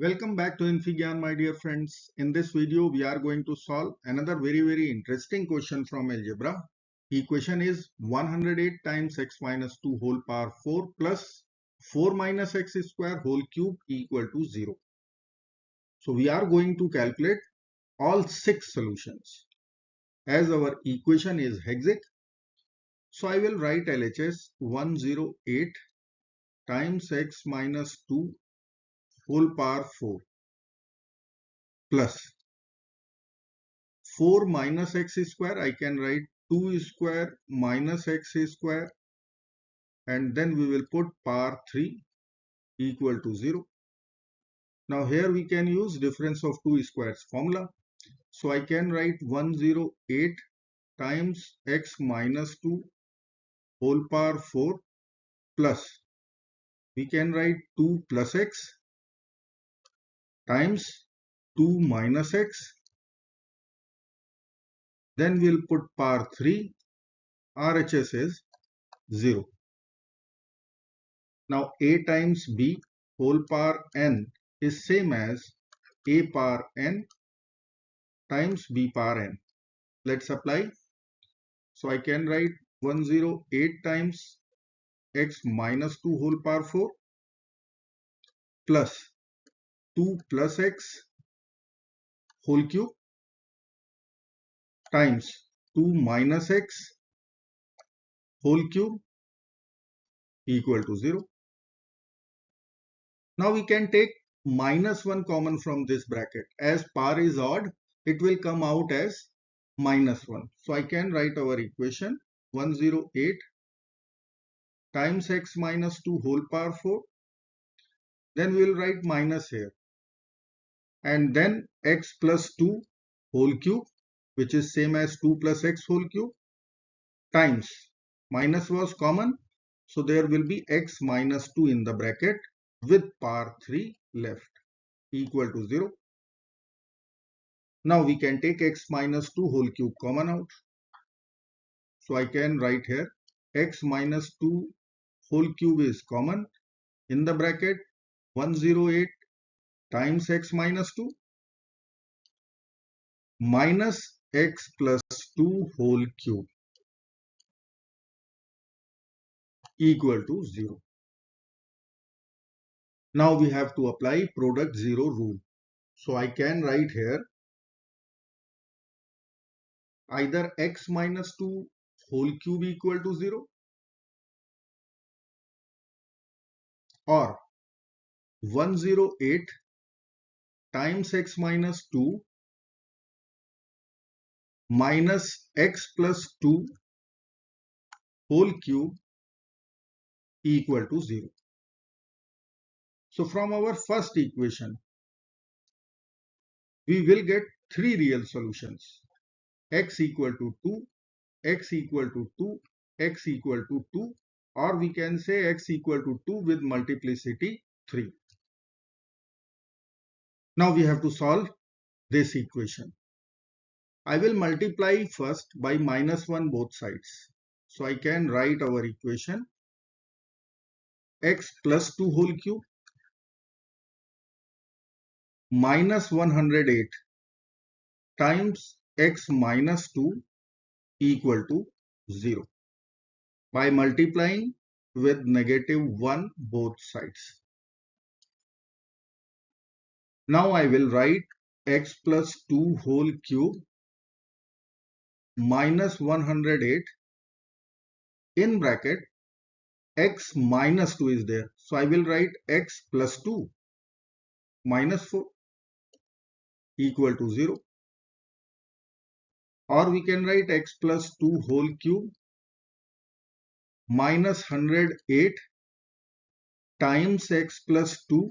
Welcome back to infyGyan, my dear friends. In this video, we are going to solve another very interesting question from algebra. Equation is 108 times x minus 2 whole power 4 plus 4 minus x square whole cube equal to 0. So we are going to calculate all 6 solutions. As our equation is hexic, so I will write LHS 108 times x minus 2 whole power 4 plus 4 minus x square, I can write 2 square minus x square, and then we will put power 3 equal to 0. Now here we can use difference of two squares formula. So I can write 108 times x minus 2 whole power 4 plus, we can write 2 plus x times 2 minus x, then we'll put power 3, RHS is 0. Now a times b whole power n is same as a power n times b power n. Let's apply. So I can write 108 times x minus 2 whole power 4 plus 2 plus x whole cube times 2 minus x whole cube equal to 0. Now we can take minus 1 common from this bracket. As power is odd, it will come out as minus 1. So I can write our equation 108 times x minus 2 whole power 4. Then we will write minus here. And then x plus 2 whole cube, which is same as 2 plus x whole cube, times minus was common. So there will be x minus 2 in the bracket with power 3 left equal to 0. Now we can take x minus 2 whole cube common out. So I can write here x minus 2 whole cube is common in the bracket 108 times x minus 2 minus x plus 2 whole cube equal to 0. Now we have to apply product 0 rule. So I can write here either x minus 2 whole cube equal to 0 or 108 times x minus 2 minus x plus 2 whole cube equal to 0. So from our first equation, we will get three real solutions: x equal to 2, x equal to 2, x equal to 2, or we can say x equal to 2 with multiplicity 3. Now we have to solve this equation. I will multiply first by minus 1 both sides. So I can write our equation x plus 2 whole cube minus 108 times x minus 2 equal to 0 by multiplying with negative 1 both sides. Now I will write x plus 2 whole cube minus 108 in bracket x minus 2 is there. So I will write x plus 2 minus 4 equal to 0. Or we can write x plus 2 whole cube minus 108 times x plus 2.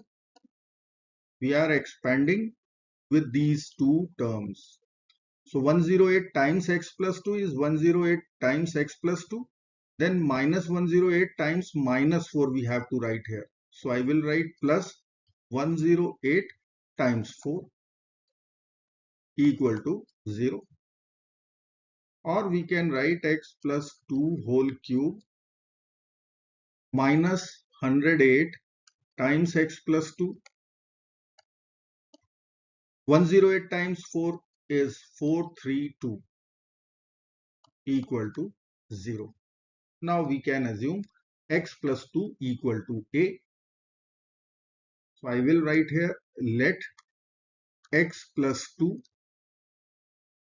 We are expanding with these two terms. So 108 times x plus 2 is 108 times x plus 2. Then minus 108 times minus 4 we have to write here. So I will write plus 108 times 4 equal to 0. Or we can write x plus 2 whole cube minus 108 times x plus 2 108 times 4 is 432 equal to 0. Now we can assume x plus 2 equal to a. So I will write here, let x plus 2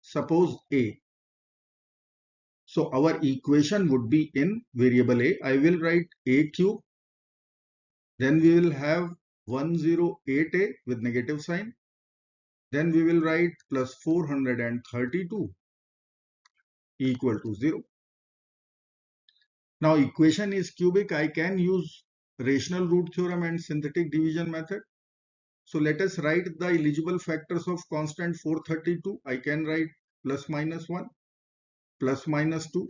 suppose a. So our equation would be in variable a. I will write a cube. Then we will have 108a with negative sign. Then we will write plus 432 equal to 0. Now equation is cubic. I can use rational root theorem and synthetic division method. So let us write the eligible factors of constant 432. I can write plus minus 1, plus minus 2.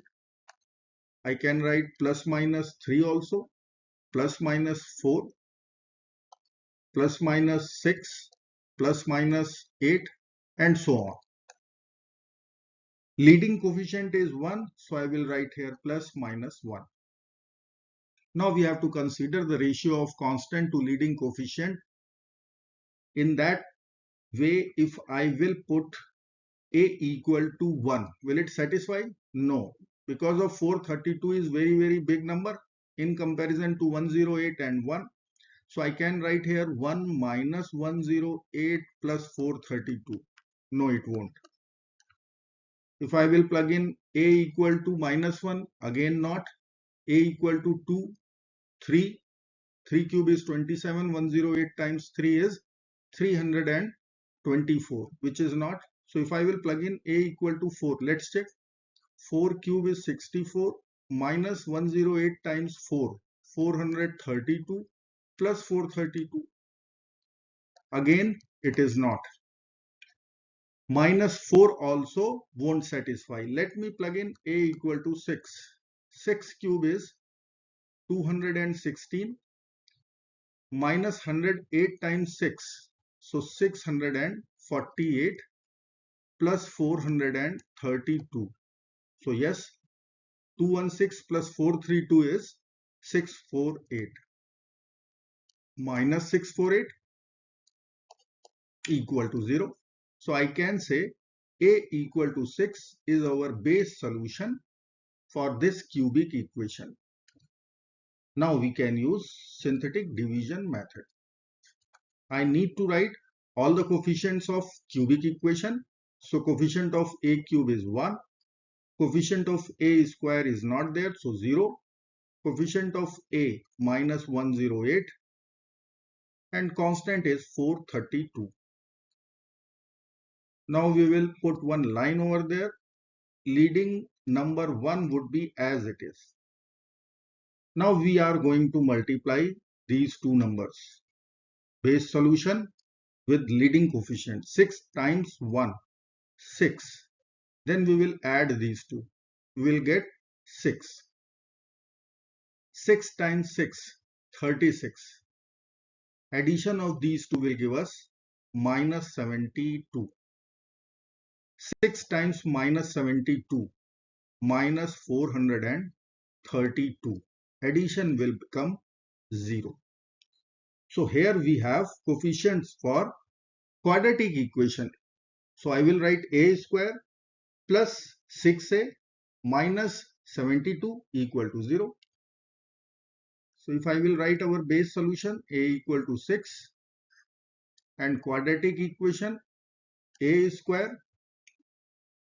I can write plus minus 3 also, plus minus 4, plus minus 6, plus minus 8, and so on. Leading coefficient is 1, so I will write here plus minus 1. Now we have to consider the ratio of constant to leading coefficient. In that way, if I will put a equal to 1, will it satisfy? No, because of 432 is very big number in comparison to 108 and 1. So I can write here 1 minus 108 plus 432. No, it won't. If I will plug in a equal to minus 1, again not. A equal to 2, 3. 3 cube is 27. 108 times 3 is 324, which is not. So if I will plug in a equal to 4, let's check. 4 cube is 64 minus 108 times 4, 432 plus 432. Again, it is not. Minus 4 also won't satisfy. Let me plug in a equal to 6. 6 cube is 216 minus 108 times 6. So 648 plus 432. So yes, 216 plus 432 is 648. Minus 648 equal to 0. So I can say a equal to 6 is our base solution for this cubic equation. Now we can use synthetic division method. I need to write all the coefficients of cubic equation. So coefficient of a cube is 1. Coefficient of a square is not there, so 0. Coefficient of a minus 108 and constant is 432. Now we will put one line over there. Leading number 1 would be as it is. Now we are going to multiply these two numbers. Base solution with leading coefficient. 6 times 1, 6. Then we will add these two. We will get 6. 6 times 6, 36. Addition of these two will give us minus 72. 6 times minus 72, minus 432. Addition will become 0. So here we have coefficients for quadratic equation. So I will write a square plus 6a minus 72 equal to 0. So if I will write our base solution, a equal to 6, and quadratic equation a square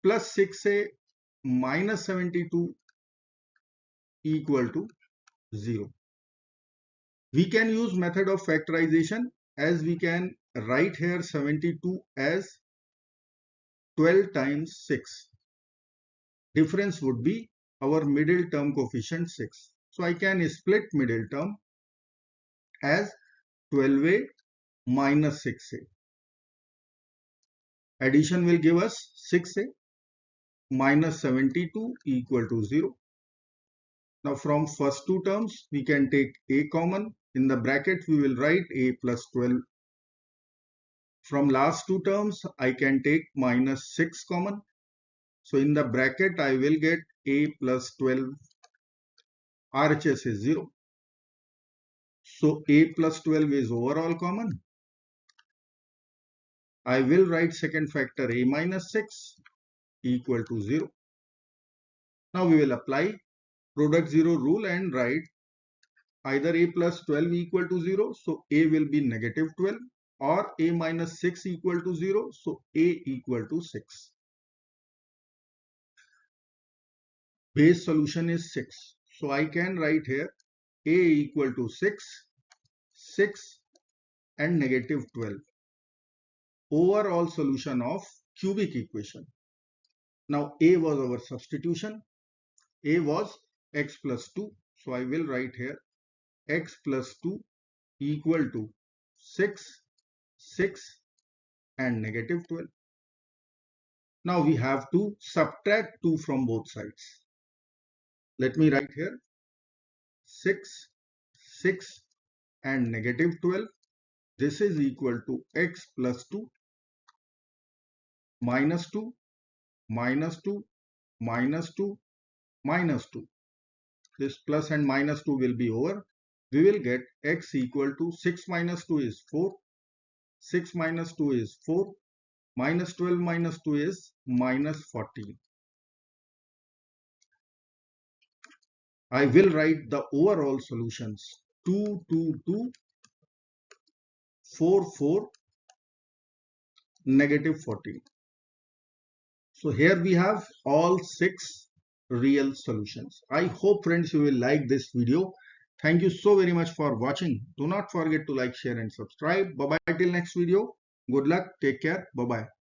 plus 6a minus 72 equal to 0. We can use method of factorization, as we can write here 72 as 12 times 6. Difference would be our middle term coefficient 6. So I can split middle term as 12a minus 6a. Addition will give us 6a minus 72 equal to 0. Now from first two terms we can take a common. In the bracket we will write a plus 12. From last two terms I can take minus 6 common. So in the bracket I will get a plus 12. RHS is 0. So a plus 12 is overall common. I will write second factor a minus 6 equal to 0. Now we will apply product 0 rule and write either a plus 12 equal to 0, so a will be negative 12, or a minus 6 equal to 0, so a equal to 6. Base solution is 6. So I can write here a equal to 6, 6 and negative 12. Overall solution of cubic equation. Now a was our substitution. A was x plus 2. So I will write here x plus 2 equal to 6, 6 and negative 12. Now we have to subtract 2 from both sides. Let me write here 6, 6 and negative 12. This is equal to x plus 2 minus 2 minus 2 minus 2 minus 2. This plus and minus 2 will be over. We will get x equal to 6 minus 2 is 4. 6 minus 2 is 4. Minus 12 minus 2 is minus 14. I will write the overall solutions 2, 2, 2, 4, 4, negative 14. So here we have all 6 real solutions. I hope friends you will like this video. Thank you so very much for watching. Do not forget to like, share and subscribe. Bye bye till next video. Good luck. Take care. Bye bye.